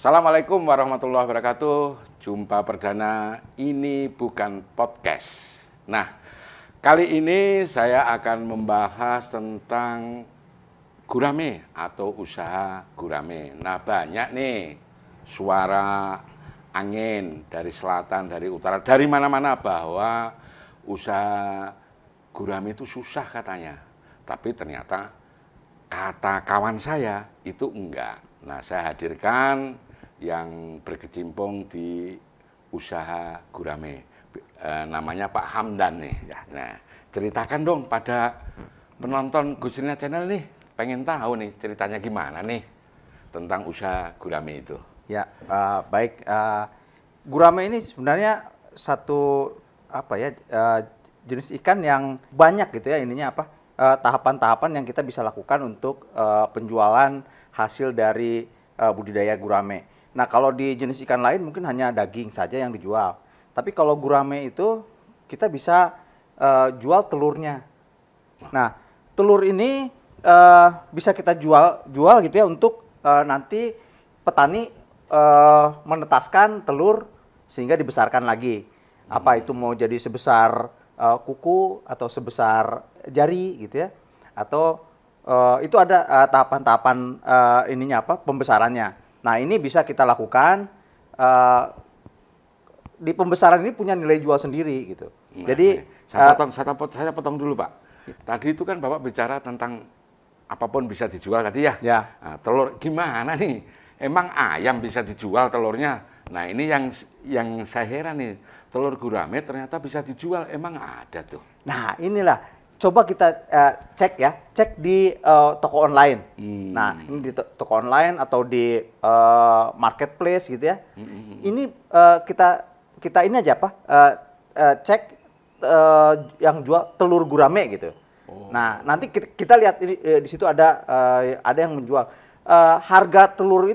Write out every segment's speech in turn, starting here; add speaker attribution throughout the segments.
Speaker 1: Assalamualaikum warahmatullahi wabarakatuh. Jumpa perdana, ini bukan podcast. Nah, kali ini saya akan membahas tentang gurame atau usaha gurame. Nah, banyak nih suara angin dari selatan, dari utara, dari mana-mana bahwa usaha gurame itu susah katanya. Tapi ternyata kata kawan saya itu enggak. Nah, saya hadirkan yang berkecimpung di usaha gurame. Namanya Pak Hamdan nih. Nah, ceritakan dong pada penonton Gusrina Channel nih, pengen tahu nih ceritanya gimana nih tentang usaha gurame itu.
Speaker 2: Ya, baik. Gurame ini sebenarnya satu jenis ikan yang banyak gitu ya, ininya tahapan-tahapan yang kita bisa lakukan untuk penjualan hasil dari budidaya gurame. Nah, kalau di jenis ikan lain mungkin hanya daging saja yang dijual. Tapi kalau gurame itu kita bisa jual telurnya. Nah, telur ini bisa kita jual gitu ya untuk nanti petani menetaskan telur sehingga dibesarkan lagi. Apa itu mau jadi sebesar kuku atau sebesar jari gitu ya, atau itu ada tahapan-tahapan pembesarannya. Nah, ini bisa kita lakukan di pembesaran ini punya nilai jual sendiri gitu.
Speaker 1: Nah,
Speaker 2: jadi
Speaker 1: saya potong dulu, Pak. Tadi itu kan Bapak bicara tentang apapun bisa dijual tadi ya.
Speaker 2: Ya.
Speaker 1: Nah, telur gimana nih? Emang ayam bisa dijual telurnya? Nah, ini yang saya heran nih. Telur gurame ternyata bisa dijual, emang ada tuh.
Speaker 2: Nah, inilah coba kita cek di toko online. Nah, ini di toko online atau di marketplace gitu ya. Ini kita ini aja cek yang jual telur gurame gitu. Nah, nanti kita lihat di situ ada yang menjual. Harga telur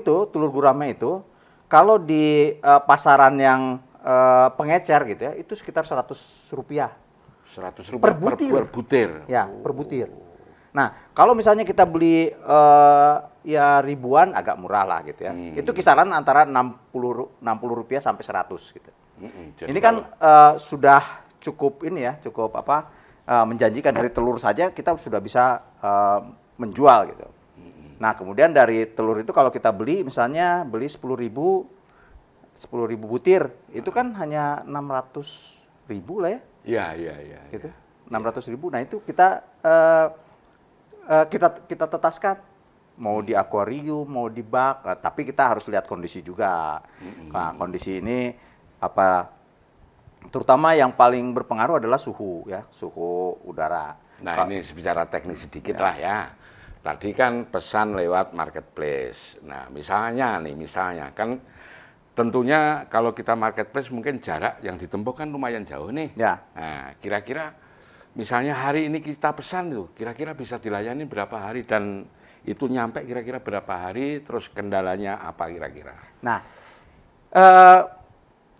Speaker 2: gurame itu kalau di pasaran yang pengecer gitu ya, itu sekitar Rp100.
Speaker 1: Rp100
Speaker 2: per butir.
Speaker 1: Per butir.
Speaker 2: Ya, per butir. Nah, kalau misalnya kita beli ya ribuan agak murah lah gitu ya. Itu kisaran antara Rp60 sampai 100 gitu. Ini kan sudah cukup menjanjikan. Dari telur saja kita sudah bisa menjual gitu. Nah, kemudian dari telur itu kalau kita beli misalnya beli 10.000 butir, itu kan hanya 600.000 lah ya.
Speaker 1: Iya.
Speaker 2: Gitu. 600.000. Nah, itu kita tetaskan mau di akuarium, mau di bak, tapi kita harus lihat kondisi juga. Nah, kondisi ini terutama yang paling berpengaruh adalah suhu udara.
Speaker 1: Nah, ini bicara teknis sedikit lah ya. Tadi kan pesan lewat marketplace. Nah, misalnya kan tentunya kalau kita marketplace mungkin jarak yang ditempuh kan lumayan jauh nih.
Speaker 2: Ya.
Speaker 1: Nah, kira-kira misalnya hari ini kita pesan tuh, kira-kira bisa dilayani berapa hari dan itu nyampe kira-kira berapa hari, terus kendalanya apa kira-kira?
Speaker 2: Nah,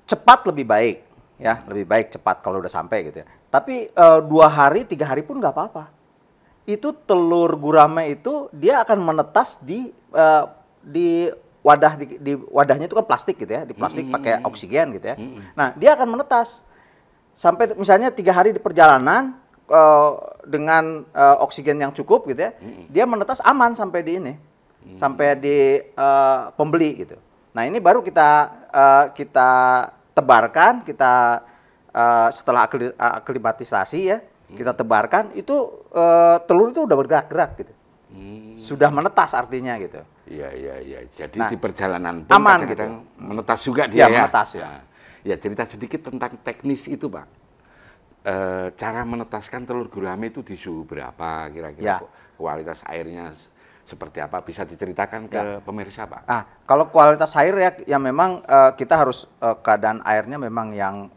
Speaker 2: cepat lebih baik ya, lebih baik cepat kalau udah sampai gitu ya. Tapi 2 hari, 3 hari pun nggak apa-apa. Itu telur gurame itu dia akan menetas di wadahnya itu kan plastik gitu ya, di plastik pakai oksigen gitu ya. Nah, dia akan menetas sampai misalnya 3 hari di perjalanan dengan oksigen yang cukup gitu ya, dia menetas aman sampai di ini, sampai di pembeli gitu. Nah, ini baru kita tebarkan, setelah aklimatisasi ya, kita tebarkan itu telur itu udah bergerak-gerak gitu, sudah menetas artinya gitu.
Speaker 1: Iya. Jadi di perjalanan
Speaker 2: pun aman gitu.
Speaker 1: Menetas juga dia ya.
Speaker 2: Menetas ya.
Speaker 1: Ya, cerita sedikit tentang teknis itu, Pak. Cara menetaskan telur gurame itu di suhu berapa kira-kira? Kualitas airnya seperti apa? Bisa diceritakan ke pemirsa, Pak?
Speaker 2: Kalau kualitas air ya memang kita harus keadaan airnya memang yang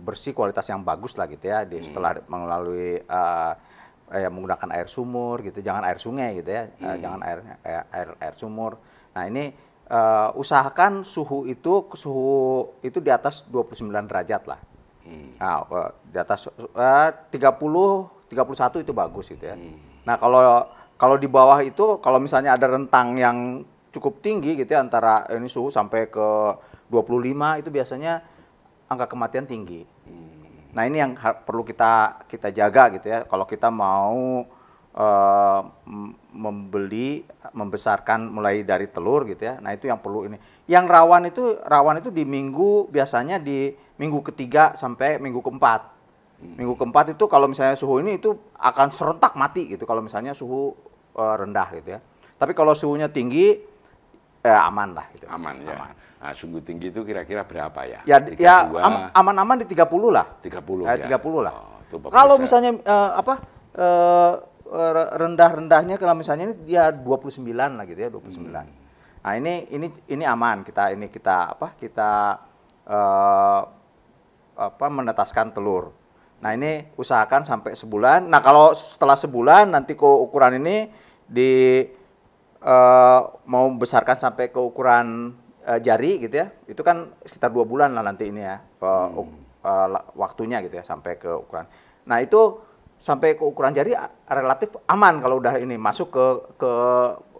Speaker 2: bersih, kualitas yang bagus lah gitu ya. Setelah melalui menggunakan air sumur gitu, jangan air sungai gitu ya, jangan air sumur. Nah, ini usahakan suhu itu di atas 29 derajat lah. Nah, di atas 31 itu bagus gitu ya. Nah, kalau di bawah itu, kalau misalnya ada rentang yang cukup tinggi gitu ya, antara ini suhu sampai ke 25 itu biasanya angka kematian tinggi. Nah, ini yang perlu kita jaga gitu ya. Kalau kita mau membesarkan mulai dari telur gitu ya. Nah, itu yang perlu ini. Yang rawan itu biasanya di minggu ketiga sampai minggu keempat. Minggu keempat itu kalau misalnya suhu ini itu akan serentak mati gitu kalau misalnya suhu rendah gitu ya. Tapi kalau suhunya tinggi aman lah gitu.
Speaker 1: Aman ya. Aman. Nah, suhu tinggi itu kira-kira berapa ya?
Speaker 2: Ya aman-aman di 30 lah.
Speaker 1: 30 ya.
Speaker 2: 30 lah.
Speaker 1: Oh,
Speaker 2: kalau misalnya rendah-rendahnya kalau misalnya ini dia 29 lah gitu ya, 29. Nah, ini aman. Kita menetaskan telur. Nah, ini usahakan sampai sebulan. Nah, kalau setelah sebulan nanti ke ukuran ini mau besarkan sampai ke ukuran jari gitu ya. Itu kan sekitar 2 bulan lah nanti ini ya. Waktunya gitu ya sampai ke ukuran. Nah, itu sampai ke ukuran jari relatif aman kalau udah ini masuk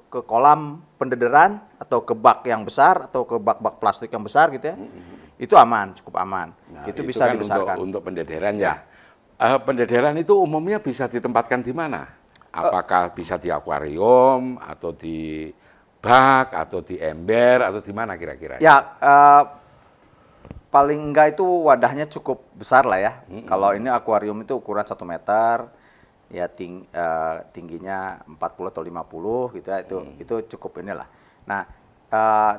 Speaker 2: ke kolam pendederan atau ke bak yang besar atau ke bak-bak plastik yang besar gitu ya. Itu aman, cukup aman.
Speaker 1: Nah,
Speaker 2: itu bisa
Speaker 1: kan
Speaker 2: dibesarkan.
Speaker 1: Untuk pendederan ya. Pendederan itu umumnya bisa ditempatkan di mana? Apakah bisa di akuarium atau di bak atau di ember atau di mana kira-kira?
Speaker 2: Ya, paling enggak itu wadahnya cukup besar lah ya. Kalau ini akuarium itu ukuran 1 meter, ya tingginya 40 atau 50 gitu ya. Itu cukup inilah. Nah,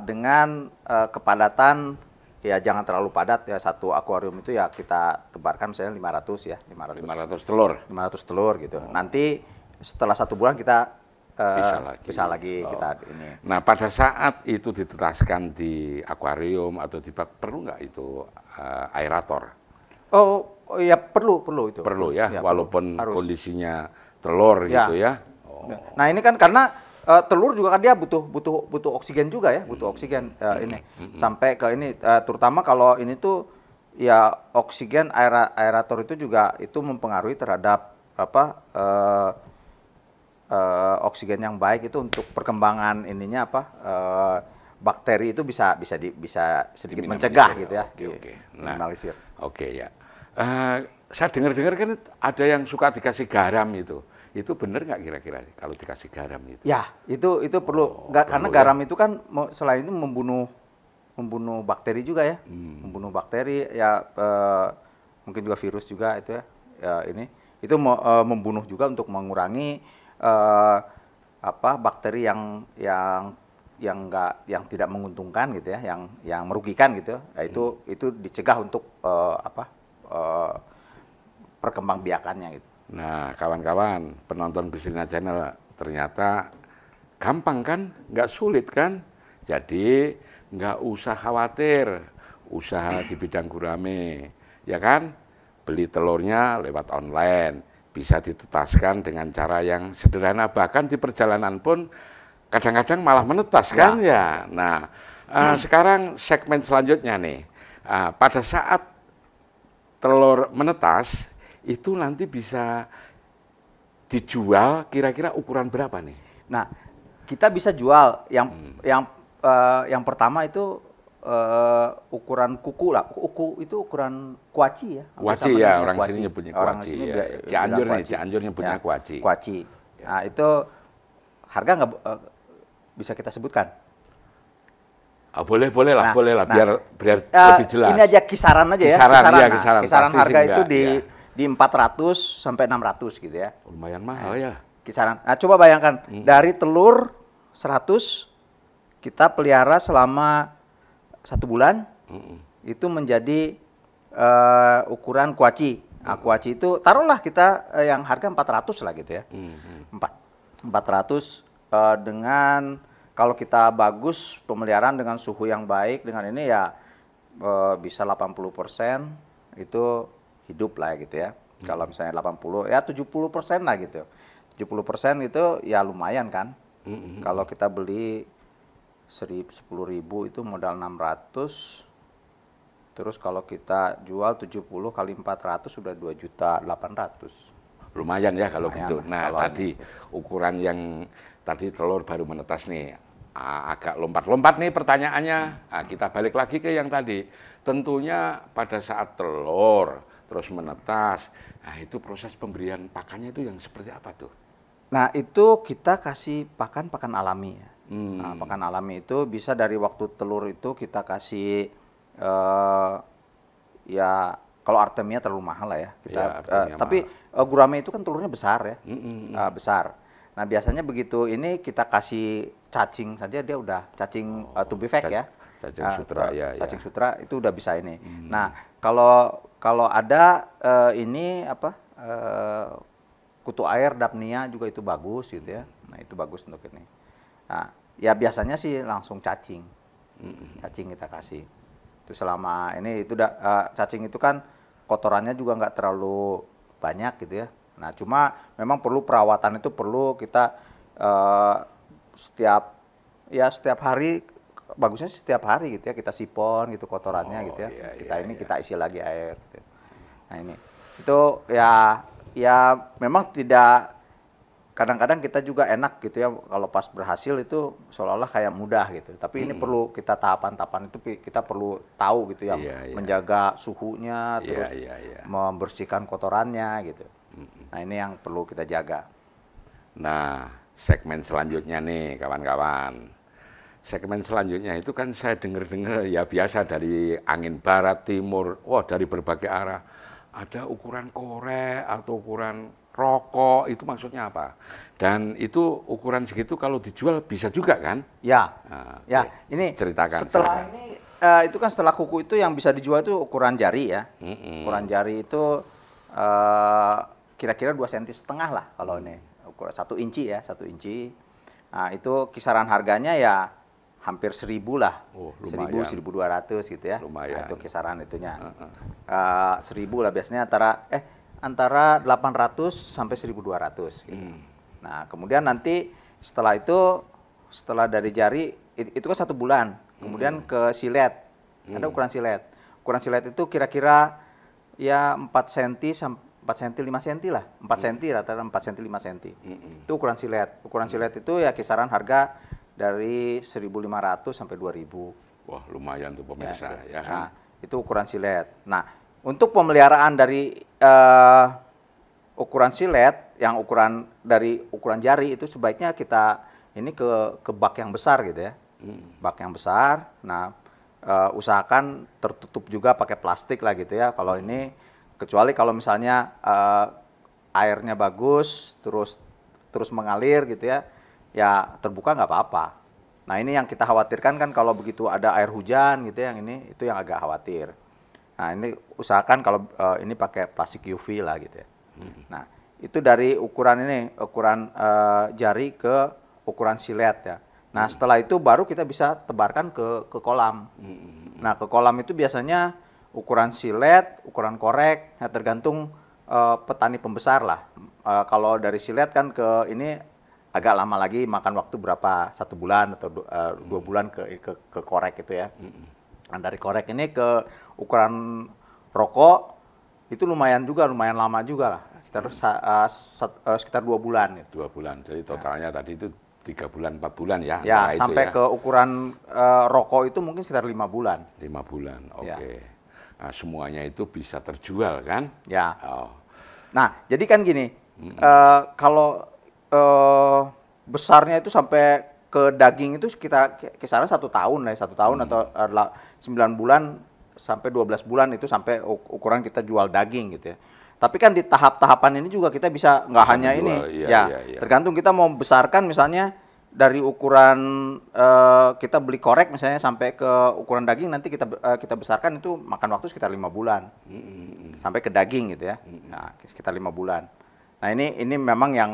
Speaker 2: dengan kepadatan ya jangan terlalu padat ya, satu akuarium itu ya kita tebarkan misalnya 500 ya,
Speaker 1: 500 telur.
Speaker 2: 500 telur gitu. Nanti setelah 1 bulan kita bisa lagi kita ini.
Speaker 1: Nah, pada saat itu ditetaskan di akuarium atau di bak, perlu nggak itu aerator?
Speaker 2: Oh ya perlu itu.
Speaker 1: Perlu ya, walaupun
Speaker 2: harus.
Speaker 1: Kondisinya telur gitu ya.
Speaker 2: Nah, ini kan karena telur juga kan dia butuh oksigen juga ya, butuh oksigen ini. Sampai ke ini terutama kalau ini tuh ya oksigen aerator itu juga itu mempengaruhi terhadap oksigen yang baik itu untuk perkembangan ininya bakteri itu bisa sedikit mencegah gitu ya.
Speaker 1: Oke. Nah,
Speaker 2: minimalisir.
Speaker 1: Oke ya. Saya dengar-dengar kan ada yang suka dikasih garam itu. Itu benar nggak kira-kira kalau dikasih garam itu?
Speaker 2: Ya, itu perlu. Karena garam itu kan selain itu membunuh bakteri juga ya. Membunuh bakteri ya, mungkin juga virus juga itu ya. Ini itu membunuh juga untuk mengurangi bakteri yang tidak menguntungkan gitu ya, yang merugikan gitu. Ya, itu dicegah untuk perkembangbiakannya gitu.
Speaker 1: Nah, kawan-kawan penonton Gusilina Channel, ternyata gampang kan, nggak sulit kan? Jadi nggak usah khawatir usaha di bidang gurame, ya kan? Beli telurnya lewat online, bisa ditetaskan dengan cara yang sederhana, bahkan di perjalanan pun kadang-kadang malah menetas kan ya. Nah, sekarang segmen selanjutnya nih, pada saat telur menetas itu nanti bisa dijual kira-kira ukuran berapa nih?
Speaker 2: Nah, kita bisa jual yang pertama itu ukuran kuku lah. Kuku itu ukuran kuaci ya.
Speaker 1: Kuaci ya, orang sini nyebutnya kuaci. Cianjur nyebutnya kuaci.
Speaker 2: Kuaci. Nah, itu harga nggak bisa kita sebutkan.
Speaker 1: Boleh lah, biar lebih jelas.
Speaker 2: Ini aja kisaran aja ya. Kisaran harga itu di 400 sampai 600 gitu ya.
Speaker 1: Lumayan mahal ya.
Speaker 2: Kisaran. Nah, coba bayangkan dari telur 100 kita pelihara selama 1 bulan, itu menjadi ukuran kuaci. Nah, kuaci itu taruhlah kita yang harga 400 lah gitu ya. 400 dengan kalau kita bagus pemeliharaan dengan suhu yang baik dengan ini ya bisa 80% itu hidup lah gitu ya. Kalau misalnya 80 ya 70% lah gitu. 70% itu ya lumayan kan. Kalau kita beli 10.000 itu modal 600. Terus kalau kita jual 70 kali 400 sudah 2.800.000.
Speaker 1: Lumayan ya kalau gitu. Nah,
Speaker 2: kalau
Speaker 1: tadi ukuran yang tadi telur baru menetas nih. agak lompat-lompat nih pertanyaannya. Nah, kita balik lagi ke yang tadi. Tentunya pada saat telur terus menetas, nah itu proses pemberian pakannya itu yang seperti apa tuh?
Speaker 2: Nah, itu kita kasih pakan alami ya.
Speaker 1: Hmm.
Speaker 2: Nah, pakan alami itu bisa dari waktu telur itu kita kasih ya kalau Artemia terlalu mahal lah ya. Kita
Speaker 1: Ya, Artemia
Speaker 2: tapi gurame itu kan telurnya besar ya.
Speaker 1: Mm-mm.
Speaker 2: Besar. Nah, biasanya begitu ini kita kasih cacing saja dia udah cacing tubifek ya.
Speaker 1: Cacing sutra ya.
Speaker 2: Cacing sutra itu udah bisa ini. Nah, kalau ada ini apa kutu air Dapnia juga itu bagus gitu ya. Nah, itu bagus untuk ini. Nah, ya biasanya sih langsung cacing. Cacing kita kasih. Itu selama ini itu cacing itu kan kotorannya juga nggak terlalu banyak gitu ya. Nah, cuma memang perlu perawatan itu perlu kita setiap hari, bagusnya setiap hari gitu ya, kita sipon gitu kotorannya gitu ya. Kita isi lagi air gitu. Nah, ini itu ya memang tidak, kadang-kadang kita juga enak gitu ya kalau pas berhasil itu seolah-olah kayak mudah gitu. Tapi ini perlu kita tahapan-tahapan itu kita perlu tahu gitu ya, menjaga suhunya terus membersihkan kotorannya gitu. Nah, ini yang perlu kita jaga.
Speaker 1: Nah, segmen selanjutnya nih kawan-kawan. Segmen selanjutnya itu kan saya dengar-dengar ya biasa dari angin barat, timur, wah dari berbagai arah. Ada ukuran korek atau ukuran rokok, itu maksudnya apa? Dan itu ukuran segitu kalau dijual bisa juga kan?
Speaker 2: Ya,
Speaker 1: Nah,
Speaker 2: ya. Ini
Speaker 1: ceritakan.
Speaker 2: Setelah ini itu kan setelah kuku itu yang bisa dijual itu ukuran jari ya. Ukuran jari itu kira-kira 2,5 cm lah kalau ini. Ukuran 1 inci ya, 1 inci. Nah, itu kisaran harganya ya hampir 1.000 lah. 1.000, 1.200 gitu ya.
Speaker 1: Lumayan.
Speaker 2: Nah, itu kisaran itunya. 1.000 lah biasanya antara 800 sampai 1.200 gitu. Nah, kemudian nanti setelah dari jari itu kan 1 bulan. Kemudian ke silet. Ada ukuran silet. Ukuran silet itu kira-kira ya 4 cm 5 cm lah. 4 cm rata-rata 4 cm 5 cm. Itu ukuran silet. Ukuran silet itu ya kisaran harga dari 1.500 sampai 2.000.
Speaker 1: Wah, lumayan tuh pemirsa ya.
Speaker 2: Nah, itu ukuran silet. Nah, untuk pemeliharaan dari ukuran silet yang dari ukuran jari itu sebaiknya kita ini ke bak yang besar gitu ya. Bak yang besar. Nah, usahakan tertutup juga pakai plastik lah gitu ya. Kalau ini kecuali kalau misalnya airnya bagus terus mengalir gitu ya. Ya terbuka nggak apa-apa. Nah, ini yang kita khawatirkan kan kalau begitu ada air hujan gitu yang ini itu yang agak khawatir. Nah, ini usahakan kalau ini pakai plastik UV lah gitu ya. Nah, itu dari ukuran jari ke ukuran silet ya. Nah, setelah itu baru kita bisa tebarkan ke kolam. Nah, ke kolam itu biasanya ukuran silet, ukuran korek, ya tergantung petani pembesar lah. Kalau dari silet kan ke ini agak lama lagi, makan waktu berapa, 1 bulan atau 2 bulan ke korek itu ya. Nah, dari korek ini ke ukuran rokok itu lumayan lama juga lah, sekitar 2 bulan.
Speaker 1: 2 bulan, jadi totalnya tadi itu 3 bulan, 4 bulan ya?
Speaker 2: Ya, sampai ke ukuran rokok itu mungkin sekitar 5 bulan.
Speaker 1: 5 bulan, oke.
Speaker 2: Ya.
Speaker 1: Nah, semuanya itu bisa terjual kan?
Speaker 2: Ya.
Speaker 1: Oh.
Speaker 2: Nah, jadi kan gini, kalau besarnya itu sampai ke daging itu kisaran 1 tahun lah, 1 tahun atau 9 bulan sampai 12 bulan itu sampai ukuran kita jual daging gitu ya. Tapi kan di tahap-tahapan ini juga kita bisa nggak hanya
Speaker 1: jual,
Speaker 2: ini,
Speaker 1: iya.
Speaker 2: tergantung kita mau besarkan misalnya dari ukuran kita beli korek misalnya sampai ke ukuran daging nanti kita besarkan itu makan waktu sekitar 5 bulan sampai ke daging gitu ya. Nah, sekitar 5 bulan. Nah, ini memang yang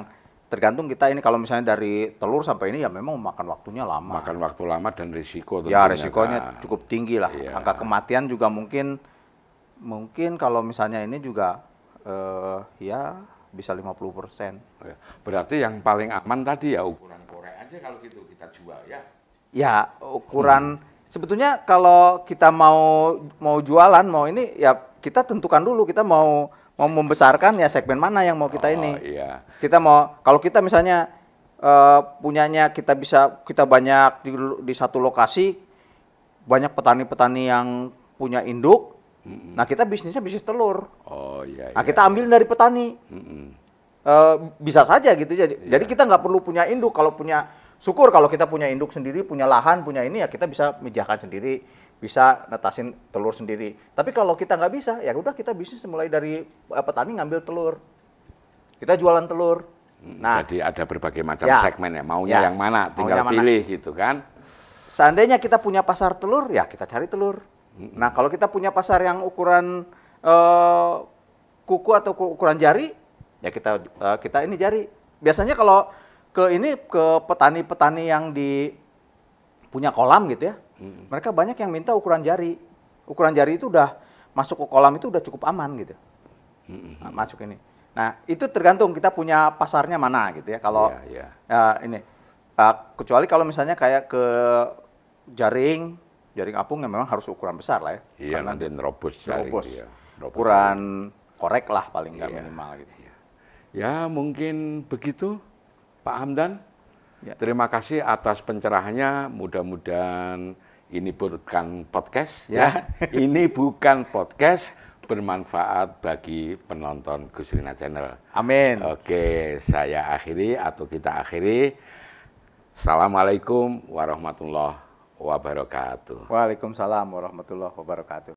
Speaker 2: tergantung kita ini kalau misalnya dari telur sampai ini ya memang makan waktunya lama.
Speaker 1: Makan waktu lama dan risiko
Speaker 2: tentunya. Ya, risikonya kan cukup tinggi lah.
Speaker 1: Iya.
Speaker 2: Angka kematian juga mungkin kalau misalnya ini juga ya bisa 50%.
Speaker 1: Berarti yang paling aman tadi ya ukuran korek aja kalau gitu kita jual ya.
Speaker 2: Ya, ukuran sebetulnya kalau kita mau jualan, mau ini ya kita tentukan dulu kita mau membesarkan ya segmen mana yang mau kita ini.
Speaker 1: Iya.
Speaker 2: Kita kalau kita misalnya punyanya kita banyak di satu lokasi, banyak petani-petani yang punya induk. Nah, kita bisnisnya bisnis telur.
Speaker 1: Oh iya.
Speaker 2: Nah, kita ambil dari petani. Bisa saja gitu. Jadi kita nggak perlu punya induk. Syukur kalau kita punya induk sendiri, punya lahan, punya ini ya kita bisa menjahakan sendiri, bisa netasin telur sendiri. Tapi kalau kita nggak bisa, ya udah kita bisnis mulai dari petani ngambil telur. Kita jualan telur. Nah,
Speaker 1: jadi ada berbagai macam
Speaker 2: ya,
Speaker 1: segmen ya. Maunya yang mana, tinggal pilih gitu kan.
Speaker 2: Seandainya kita punya pasar telur, ya kita cari telur. Nah, kalau kita punya pasar yang ukuran kuku atau ukuran jari, ya kita ini jari. Biasanya kalau ke petani-petani yang punya kolam gitu ya, mereka banyak yang minta ukuran jari. Ukuran jari itu udah masuk ke kolam itu udah cukup aman gitu. Nah, masuk ini. Nah, itu tergantung kita punya pasarnya mana gitu ya. Kalau kecuali kalau misalnya kayak ke jaring apung yang memang harus ukuran besar lah ya.
Speaker 1: Iya, nanti nerobos.
Speaker 2: Ukuran korek lah paling nggak minimal gitu.
Speaker 1: Ya, mungkin begitu Pak Hamdan.
Speaker 2: Ya.
Speaker 1: Terima kasih atas pencerahannya. Mudah-mudahan ini bukan podcast ya. Ini bukan podcast, bermanfaat bagi penonton Gus Rina Channel.
Speaker 2: Amin.
Speaker 1: Oke, saya akhiri atau kita akhiri. Assalamualaikum warahmatullahi wabarakatuh.
Speaker 2: Waalaikumsalam warahmatullahi wabarakatuh.